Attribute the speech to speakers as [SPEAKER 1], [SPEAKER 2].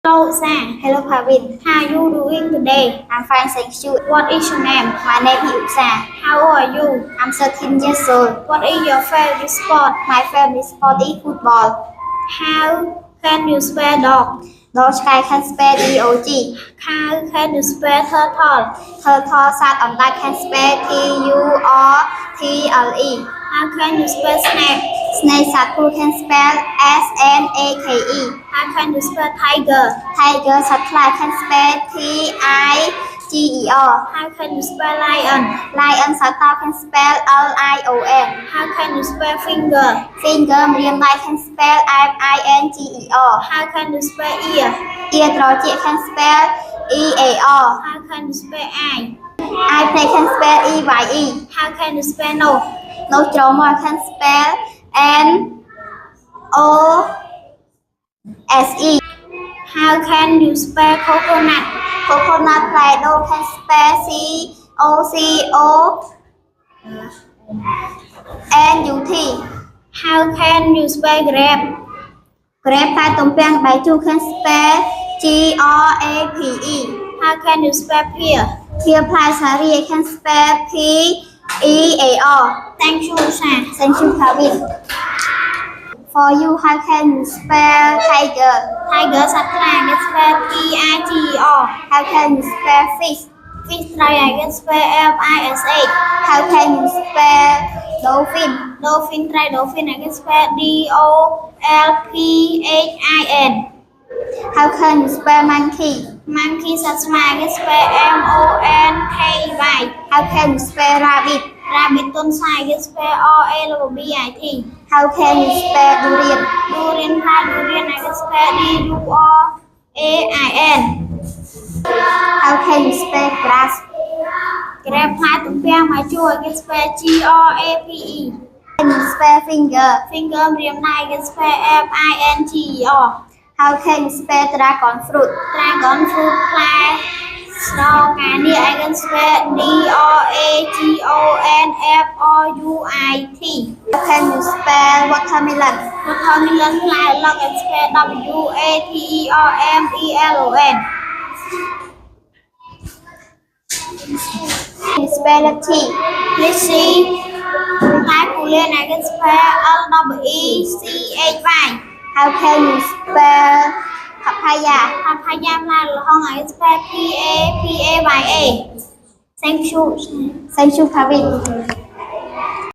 [SPEAKER 1] Hello, Sam. Hello, Pavin. How are you doing today? I'm fine, thank you. What is your name? My name is Uksa. How old are you? I'm 13 years old. What is your favorite sport? My favorite sport is football. How can you spell dog? Dog I can spell D-O-G. How can you spell turtle? Turtle sat on that can spell T-U-R-T-L-E. How can you spell snake? Snake Satu can spell S-N-A-K-E. How can you spell tiger? Tiger Satla can spell T-I-G-E-R. How can you spell lion? Lion Sata can spell L-I-O-N. How can you spell finger? Finger Miriam Dai can spell M-I-N-G-E-R. How can you spell ear? Ear Troji can spell E-A-R. How can you spell eye? Eye play can spell E-Y-E. How can you spell nose? Nose Droma can spell N-O-S-E. How can you spell coconut? Coconut Play-Doh can spell C-O-C-O-N-U-T. How can you spell grape? Grape Play Tompiang Baichu can spell G-R-A-P-E. How can you spell pear? Pear Play Sari can spell P-E-A-R. Thank you, Sam. Thank you, Kevin. For you, how can you spell tiger? Tiger Satla can spell T-I-G-E-R. How can you spell fish? Fish try can spell F-I-S-H. How can you spell dolphin? Dolphin try dolphin can spell D-O-L-P-H-I-N. How can you spell monkey? Monkey Satsma can spell M-O-N-K-Y. How can you spell rabbit? Rabbit Tonsai can spell R-A-B-B-I-T. How can you spell durian? Durian Durian I can spell D-U-R-A-I-N. How can you spell grass? Grape Pie Tumpiang Maju I can spell G-R-A-P-E. Can you spell finger? Finger Miriam Nai can spell F-I-N-G-E-R. How can you spell dragon fruit? Dragon fruit Play Strawberry I can spell D-R-A-G-O-N-F-R-U-I-T. How can you spell watermelon? Watermelon Play Lock and spell W-A-T-E-R-M-E-L-O-N. Can you spell a T? Lychee. Play Korean I can spell L-E-E-C-H-Y. How can you spell papaya? Papaya Play Long I can spell P-A-P-A-Y-A. Thank you. Thank you, Kevin.